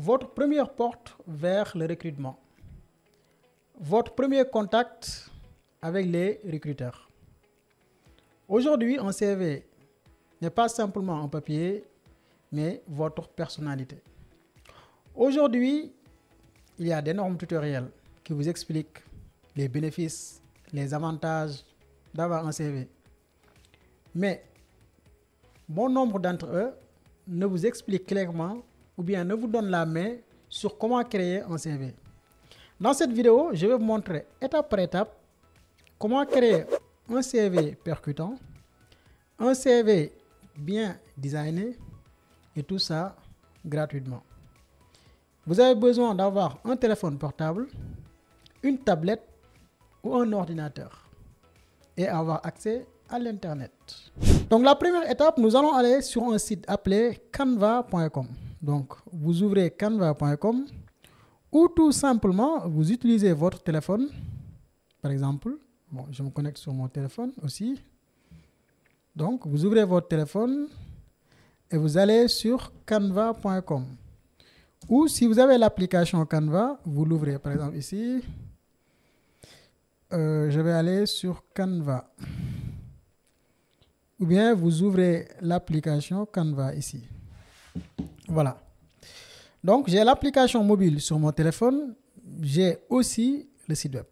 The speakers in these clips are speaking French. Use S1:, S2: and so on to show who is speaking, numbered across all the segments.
S1: votre première porte vers le recrutement, votre premier contact avec les recruteurs. Aujourd'hui, un CV n'est pas simplement un papier, mais votre personnalité. Aujourd'hui, il y a d'énormes tutoriels qui vous expliquent les bénéfices, les avantages d'avoir un CV. Mais bon nombre d'entre eux ne vous expliquent clairement ou bien ne vous donnent la main sur comment créer un CV. Dans cette vidéo, je vais vous montrer étape par étape comment créer un CV percutant, un CV bien designé et tout ça gratuitement. Vous avez besoin d'avoir un téléphone portable, une tablette ou un ordinateur et avoir accès à l'internet. Donc la première étape, nous allons aller sur un site appelé canva.com. Donc vous ouvrez canva.com ou tout simplement vous utilisez votre téléphone. Par exemple, bon, je me connecte sur mon téléphone aussi. Donc vous ouvrez votre téléphone et vous allez sur canva.com. Ou si vous avez l'application Canva, vous l'ouvrez. Par exemple ici, je vais aller sur Canva. Ou bien vous ouvrez l'application Canva ici. Voilà. Donc j'ai l'application mobile sur mon téléphone. J'ai aussi le site web.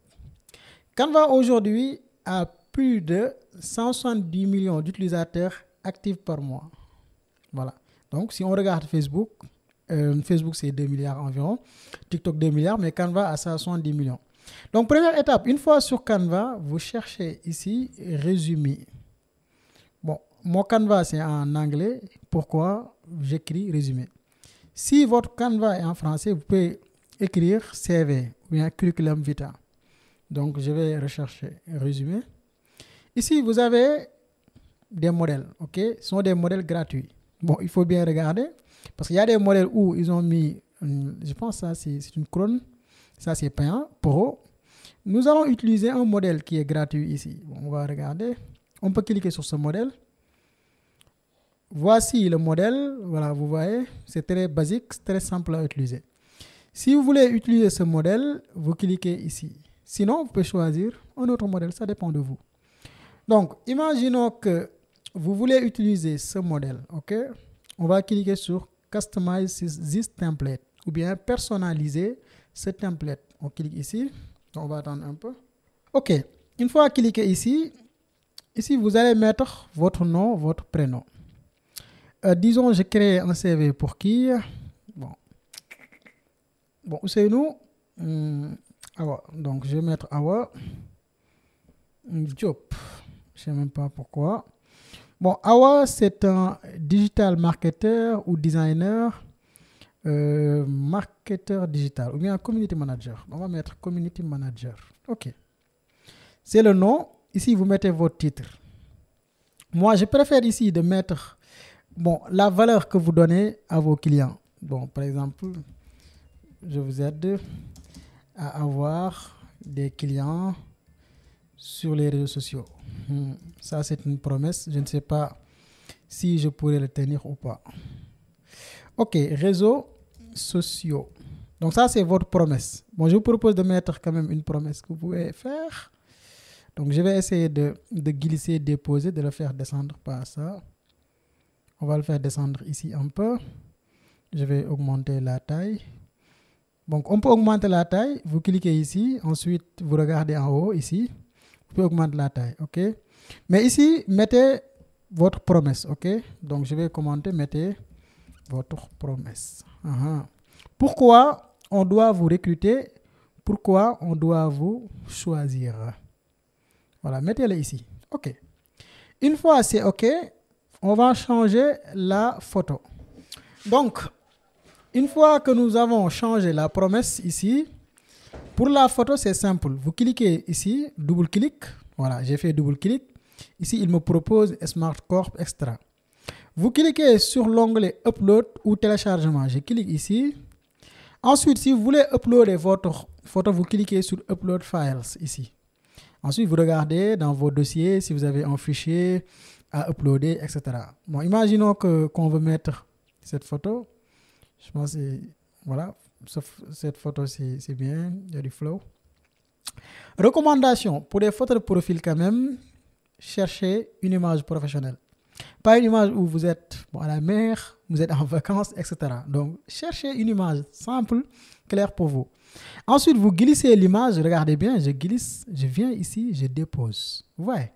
S1: Canva aujourd'hui a plus de 170 millions d'utilisateurs actifs par mois. Voilà. Donc si on regarde Facebook, Facebook c'est 2 milliards environ, TikTok 2 milliards, mais Canva a 170 millions. Donc première étape, une fois sur Canva, vous cherchez ici résumé. Bon, mon Canva c'est en anglais, pourquoi j'écris résumé. Si votre Canva est en français, vous pouvez écrire CV ou bien curriculum vitae. Donc je vais rechercher résumé. Ici vous avez des modèles, ok? Ce sont des modèles gratuits. Bon, il faut bien regarder. Parce qu'il y a des modèles où ils ont mis, je pense que ça c'est une crône, ça c'est payant, pro. Nous allons utiliser un modèle qui est gratuit ici. Bon, on va regarder. On peut cliquer sur ce modèle. Voici le modèle. Voilà, vous voyez, c'est très basique, très simple à utiliser. Si vous voulez utiliser ce modèle, vous cliquez ici. Sinon, vous pouvez choisir un autre modèle, ça dépend de vous. Donc, imaginons que vous voulez utiliser ce modèle, ok? On va cliquer sur Customize this template ou bien personnaliser ce template. On clique ici. On va attendre un peu. OK. Une fois cliqué ici, vous allez mettre votre nom, votre prénom. Disons, je crée un CV pour qui? Bon, c'est nous. Awa. Donc, je vais mettre Awa. Job. Je ne sais même pas pourquoi. Bon, Awa, c'est un digital marketer ou designer, marketeur digital ou bien community manager. On va mettre community manager. OK. C'est le nom. Ici, vous mettez votre titre. Moi, je préfère ici de mettre la valeur que vous donnez à vos clients. Bon, par exemple, je vous aide à avoir des clients sur les réseaux sociaux. Ça, c'est une promesse. Je ne sais pas si je pourrais le tenir ou pas. OK, réseaux sociaux. Donc ça, c'est votre promesse. Bon, je vous propose de mettre quand même une promesse que vous pouvez faire. Donc, je vais essayer de glisser, déposer, de le faire descendre par ça. On va le faire descendre ici un peu. Je vais augmenter la taille. Donc, on peut augmenter la taille. Vous cliquez ici. Ensuite, vous regardez en haut ici. Vous pouvez augmenter la taille, ok? Mais ici, mettez votre promesse, ok? Donc, je vais commenter, mettez votre promesse. Pourquoi on doit vous recruter? Pourquoi on doit vous choisir? Voilà, mettez-le ici, ok. Une fois c'est ok, on va changer la photo. Donc, une fois que nous avons changé la promesse ici, pour la photo, c'est simple. Vous cliquez ici, double-clic. Voilà, j'ai fait double-clic. Ici, il me propose Smart Corp Extra. Vous cliquez sur l'onglet Upload ou téléchargement. Je clique ici. Ensuite, si vous voulez uploader votre photo, vous cliquez sur Upload Files ici. Ensuite, vous regardez dans vos dossiers si vous avez un fichier à uploader, etc. Bon, imaginons qu'on veut mettre cette photo. Je pense Voilà, cette photo, c'est bien, il y a du flow. Recommandation, pour des photos de profil quand même, cherchez une image professionnelle. Pas une image où vous êtes à la mer, vous êtes en vacances, etc. Donc, cherchez une image simple, claire pour vous. Ensuite, vous glissez l'image, regardez bien, je glisse, je viens ici, je dépose. Vous voyez?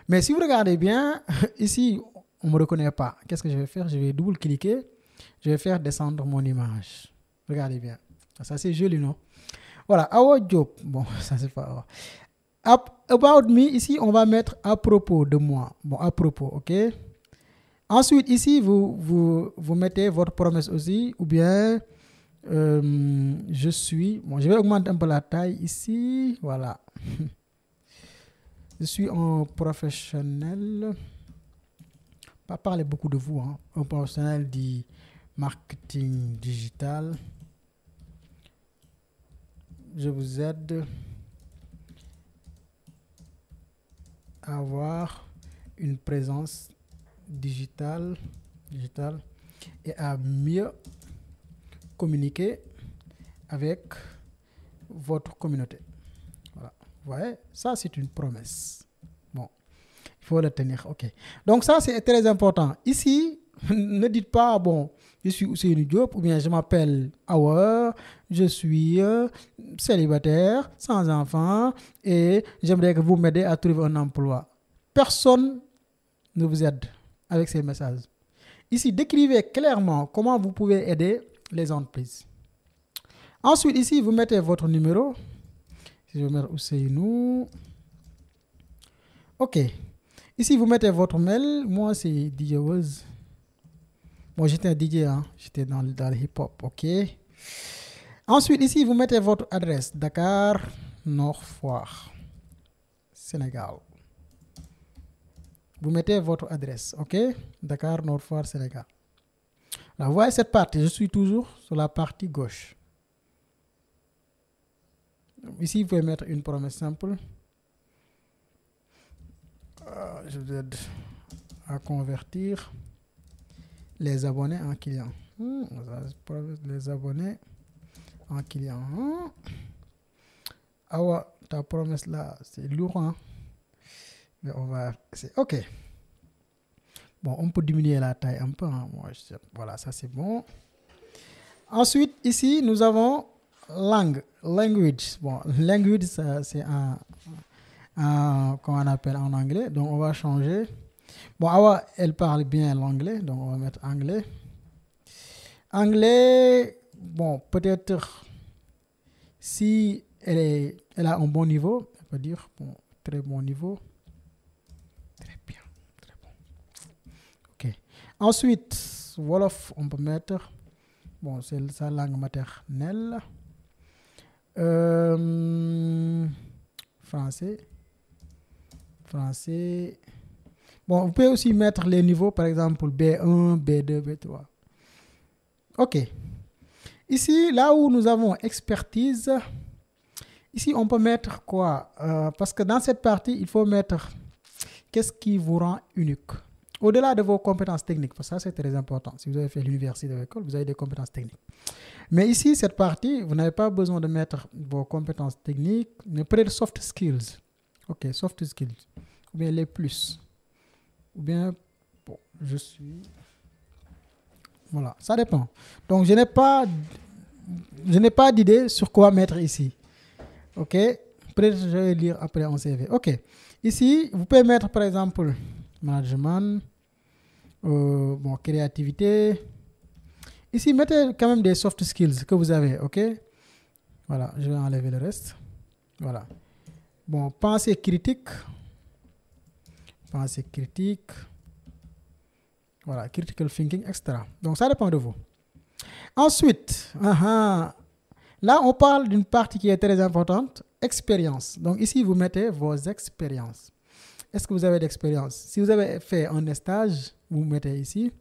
S1: Mais si vous regardez bien, ici, on ne me reconnaît pas. Qu'est-ce que je vais faire? Je vais double-cliquer, je vais faire descendre mon image. Regardez bien. Ça, c'est joli, non? Voilà, Awa Diop. Bon, ça, c'est pas... About me, ici, on va mettre à propos de moi. Bon, à propos, ok? Ensuite, ici, vous mettez votre promesse aussi, ou bien je suis... Bon, je vais augmenter un peu la taille ici. Voilà. Je suis un professionnel. Pas parler beaucoup de vous, hein. Un professionnel du marketing digital. Je vous aide à avoir une présence digitale et à mieux communiquer avec votre communauté. Voilà. Vous voyez, ça c'est une promesse. Bon, il faut le tenir. Ok. Donc ça c'est très important. Ici, ne dites pas bon, je suis Ousseynou Diop ou bien je m'appelle Awa, je suis célibataire, sans enfant et j'aimerais que vous m'aidiez à trouver un emploi. Personne ne vous aide avec ces messages. Ici, décrivez clairement comment vous pouvez aider les entreprises. Ensuite, ici, vous mettez votre numéro. Si je vais mettre Ousseynou. OK. Ici, vous mettez votre mail. Moi, c'est DJ Woz. Bon, j'étais un DJ, hein. J'étais dans le hip-hop. OK. Ensuite, ici, vous mettez votre adresse. Dakar, Nord Foire, Sénégal. Vous mettez votre adresse, ok? Dakar, Nord Foire, Sénégal. Là, vous voyez cette partie, je suis toujours sur la partie gauche. Ici, vous pouvez mettre une promesse simple. Je vous aide à convertir les abonnés en clients. Les abonnés en clients. Ah ouais, ta promesse là, c'est lourd, hein? Mais on va... OK. Bon, on peut diminuer la taille un peu. Hein. Voilà, ça c'est bon. Ensuite, ici, nous avons language. Bon, language, c'est comment on appelle en anglais. Donc, on va changer. Bon, Awa, elle parle bien l'anglais. Donc, on va mettre anglais. Anglais, bon, peut-être si elle a un bon niveau, on peut dire, bon, très bon niveau. Ensuite, Wolof, on peut mettre, bon, c'est sa langue maternelle. Français. Bon, vous pouvez aussi mettre les niveaux, par exemple B1, B2, B3. OK. Ici, là où nous avons expertise, ici, on peut mettre quoi? Parce que dans cette partie, il faut mettre qu'est-ce qui vous rend unique. Au-delà de vos compétences techniques, parce que ça c'est très important. Si vous avez fait l'université ou l'école, vous avez des compétences techniques. Mais ici, cette partie, vous n'avez pas besoin de mettre vos compétences techniques, mais peut-être soft skills. OK, soft skills. Ou bien les plus. Ou bien, bon, je suis... Voilà, ça dépend. Donc, je n'ai pas d'idée sur quoi mettre ici. OK, peut-être je vais lire après en CV. OK, ici, vous pouvez mettre par exemple... management, bon, créativité. Ici, mettez quand même des soft skills que vous avez, ok? Voilà, je vais enlever le reste. Voilà. Bon, pensée critique. Voilà, critical thinking, etc. Donc, ça dépend de vous. Ensuite, là, on parle d'une partie qui est très importante, expérience. Donc, ici, vous mettez vos expériences. Est-ce que vous avez d'expérience? Si vous avez fait un stage, vous mettez ici.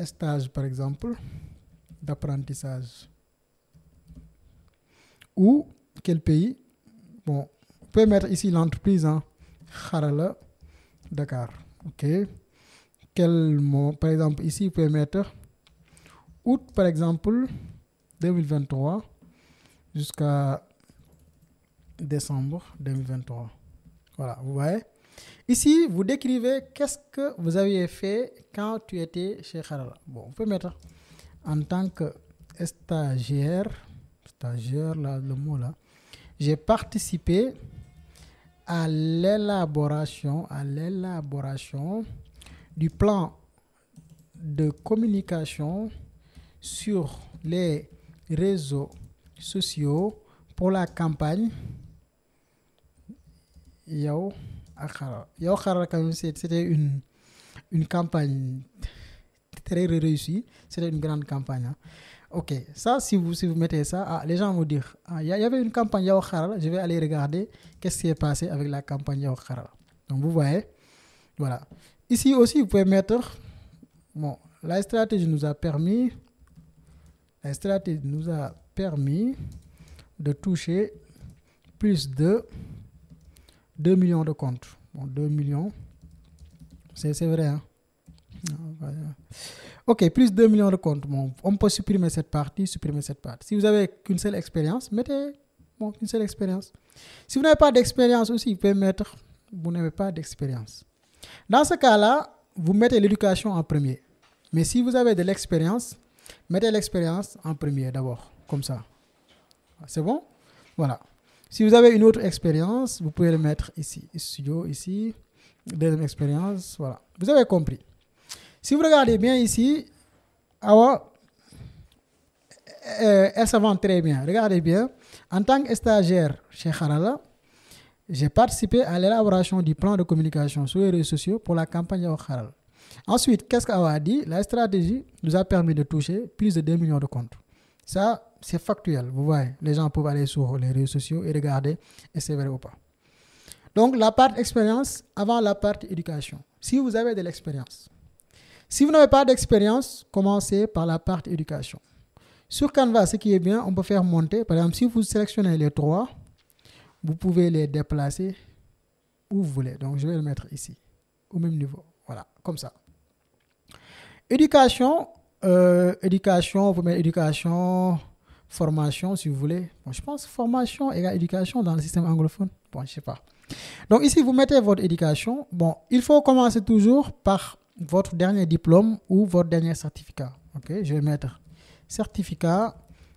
S1: Stage, par exemple, d'apprentissage. Ou quel pays? Bon, vous pouvez mettre ici l'entreprise, hein, Harala, Dakar. OK. quel mois. Par exemple, ici, vous pouvez mettre août, par exemple, 2023 jusqu'à décembre 2023. Voilà, vous voyez. Ici, vous décrivez qu'est-ce que vous aviez fait quand tu étais chez Harala. Bon, vous pouvez mettre en tant que stagiaire, là, le mot là, j'ai participé à l'élaboration du plan de communication sur les réseaux sociaux pour la campagne Yow Harala. Yow Harala, quand même, c'était une campagne très réussie. C'était une grande campagne. Hein. Ok, ça, si vous mettez ça, les gens vont dire, il y avait une campagne Yow Harala, je vais aller regarder qu'est-ce qui est passé avec la campagne Yow Harala. Donc, vous voyez, voilà. Ici aussi, vous pouvez mettre, bon, la stratégie nous a permis de toucher plus de 2 millions de comptes. Bon, 2 millions, c'est vrai, hein? Ok, plus de 2 millions de comptes. Bon, on peut supprimer cette partie. Si vous avez qu'une seule expérience, mettez une seule expérience. Si vous n'avez pas d'expérience aussi, vous pouvez mettre vous n'avez pas d'expérience. Dans ce cas-là, vous mettez l'éducation en premier. Mais si vous avez de l'expérience, mettez l'expérience en premier d'abord, comme ça. C'est bon? Voilà. Si vous avez une autre expérience, vous pouvez le mettre ici. Studio, ici. Deuxième expérience, voilà. Vous avez compris. Si vous regardez bien ici, elle se vend très bien. Regardez bien. En tant que stagiaire chez Harala, j'ai participé à l'élaboration du plan de communication sur les réseaux sociaux pour la campagne Yow Harala. Ensuite, qu'est-ce qu'Awa a dit? La stratégie nous a permis de toucher plus de 2 millions de comptes. Ça, c'est factuel. Vous voyez, les gens peuvent aller sur les réseaux sociaux et regarder et c'est vrai ou pas. Donc, la partie expérience avant la partie éducation. Si vous avez de l'expérience. Si vous n'avez pas d'expérience, commencez par la partie éducation. Sur Canva, ce qui est bien, on peut faire monter. Par exemple, si vous sélectionnez les trois, vous pouvez les déplacer où vous voulez. Donc, je vais le mettre ici, au même niveau. Voilà, comme ça. Éducation, vous mettez éducation, formation, si vous voulez. Bon, je pense formation égale éducation dans le système anglophone. Bon, je ne sais pas. Donc, ici, vous mettez votre éducation. Bon, il faut commencer toujours par votre dernier diplôme ou votre dernier certificat. Ok, je vais mettre certificat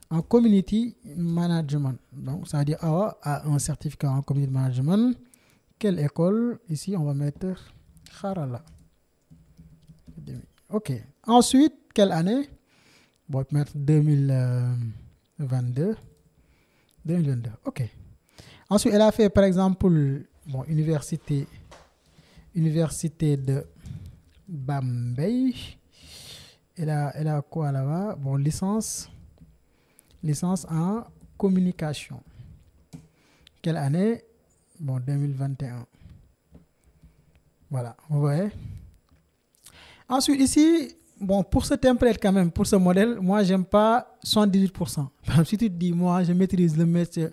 S1: en community management. Donc, ça veut dire Awa a un certificat en community management. Quelle école? Ici, on va mettre Harala. Ok. Ensuite, quelle année? Bon, on va mettre 2022. Ok. Ensuite, elle a fait, par exemple, bon, université de Bambey. Elle a quoi là-bas? Bon, licence en communication. Quelle année? Bon, 2021. Voilà, vous voyez. Ensuite, ici, bon, pour ce template quand même, pour ce modèle, moi, j'aime pas 78%. Par exemple, si tu te dis, moi, je maîtrise le métier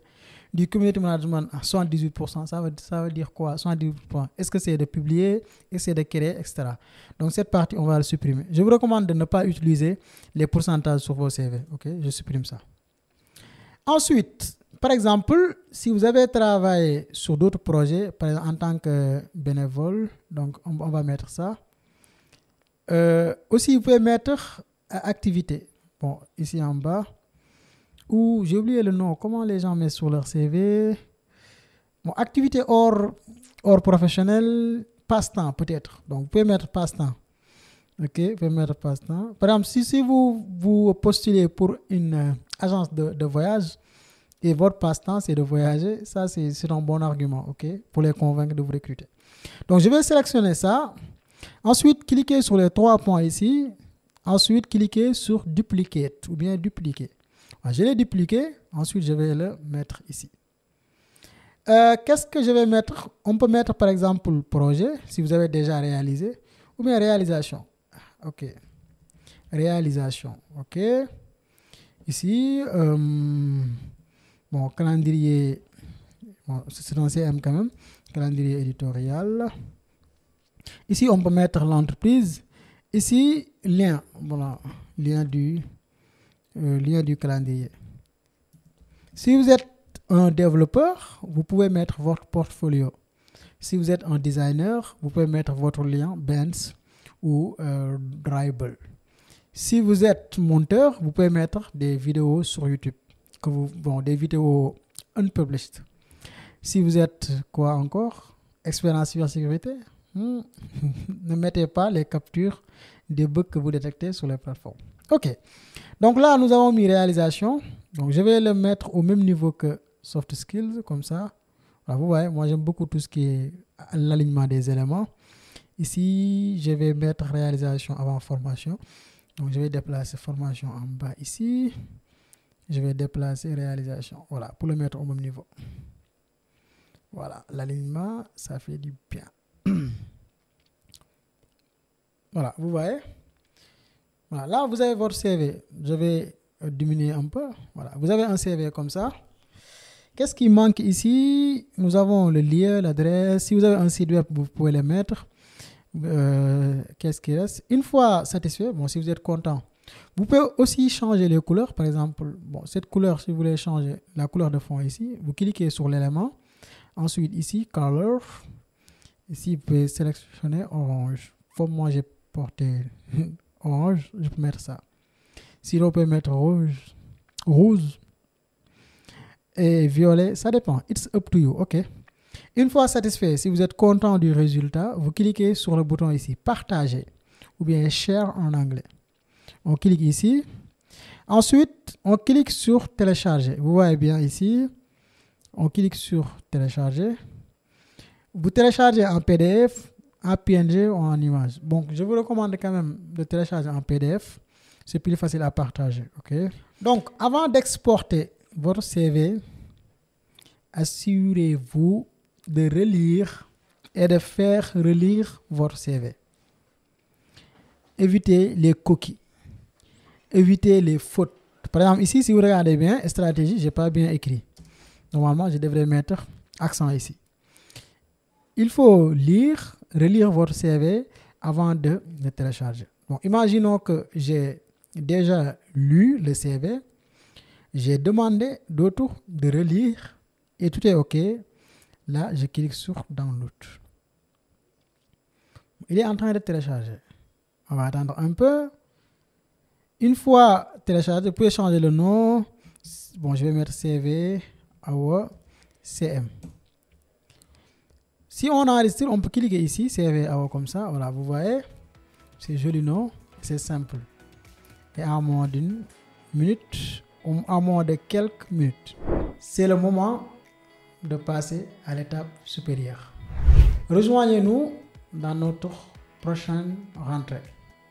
S1: du community management à 78%, ça veut dire quoi? 78%. Est-ce que c'est de publier? Est-ce que c'est de créer, etc. Donc, cette partie, on va le supprimer. Je vous recommande de ne pas utiliser les pourcentages sur vos CV. Ok, je supprime ça. Ensuite, par exemple, si vous avez travaillé sur d'autres projets, par exemple, en tant que bénévole, donc on va mettre ça. Aussi, vous pouvez mettre activité. Bon, ici en bas. Ou j'ai oublié le nom. Comment les gens mettent sur leur CV? Bon, activité hors professionnel, passe-temps peut-être. Donc, vous pouvez mettre passe-temps. Ok, vous pouvez mettre passe-temps. Par exemple, si vous postulez pour une agence de voyage et votre passe-temps, c'est de voyager, ça, c'est un bon argument, ok, pour les convaincre de vous recruter. Donc, je vais sélectionner ça. Ensuite, cliquez sur les 3 points ici. Ensuite, cliquez sur Duplicate ou bien Dupliquer. Je l'ai dupliqué. Ensuite, je vais le mettre ici. Qu'est-ce que je vais mettre? On peut mettre par exemple projet, si vous avez déjà réalisé, ou bien réalisation. Ok. Réalisation. Ok. Ici, bon, calendrier. Bon, c'est un CM quand même. Calendrier éditorial. Ici, on peut mettre l'entreprise. Ici, lien, voilà, lien du calendrier. Si vous êtes un développeur, vous pouvez mettre votre portfolio. Si vous êtes un designer, vous pouvez mettre votre lien Behance ou Dribbble. Si vous êtes monteur, vous pouvez mettre des vidéos sur YouTube, des vidéos unpublished. Si vous êtes quoi encore, expert en cybersécurité, ne mettez pas les captures des bugs que vous détectez sur les plateformes. Ok, donc là nous avons mis réalisation, donc je vais le mettre au même niveau que soft skills, comme ça. Voilà, vous voyez, moi j'aime beaucoup tout ce qui est l'alignement des éléments. Ici, je vais mettre réalisation avant formation. Donc je vais déplacer formation en bas ici. Je vais déplacer réalisation. Voilà, pour le mettre au même niveau. Voilà, l'alignement, ça fait du bien. Voilà, vous voyez. Voilà, là vous avez votre CV. Je vais diminuer un peu. Voilà, vous avez un CV comme ça. Qu'est-ce qui manque ici? Nous avons le lieu, l'adresse. Si vous avez un site web, vous pouvez le mettre. Qu'est-ce qui reste? Une fois satisfait, bon, si vous êtes content, vous pouvez aussi changer les couleurs. Par exemple, bon, cette couleur, si vous voulez changer la couleur de fond ici, vous cliquez sur l'élément. Ensuite, ici, color. Ici, vous pouvez sélectionner orange. Comme moi, j'ai porté orange, je peux mettre ça. Sinon, on peut mettre rouge et violet. Ça dépend. It's up to you. OK. Une fois satisfait, si vous êtes content du résultat, vous cliquez sur le bouton ici, partager ou bien share en anglais. On clique ici. Ensuite, on clique sur télécharger. Vous voyez bien ici. On clique sur télécharger. Vous téléchargez en PDF, en PNG ou en image. Donc, je vous recommande quand même de télécharger en PDF. C'est plus facile à partager. OK? Donc, avant d'exporter votre CV, assurez-vous de relire et de faire relire votre CV. Évitez les cookies. Évitez les fautes. Par exemple, ici, si vous regardez bien, stratégie, je n'ai pas bien écrit. Normalement, je devrais mettre accent ici. Il faut relire votre CV avant de le télécharger. Bon, imaginons que j'ai déjà lu le CV. J'ai demandé d'autres de relire et tout est OK. Là, je clique sur Download. Il est en train de télécharger. On va attendre un peu. Une fois téléchargé, vous pouvez changer le nom. Bon, je vais mettre CV Awa CM. Si on enregistre, on peut cliquer ici, CV Awa comme ça. Voilà, vous voyez. C'est joli nom. C'est simple. Et en moins d'une minute, ou en moins de quelques minutes, c'est le moment de passer à l'étape supérieure. Rejoignez-nous dans notre prochaine rentrée.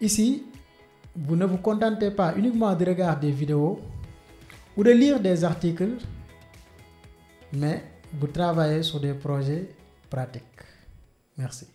S1: Ici, vous ne vous contentez pas uniquement de regarder des vidéos ou de lire des articles, mais vous travaillez sur des projets pratiques. Merci.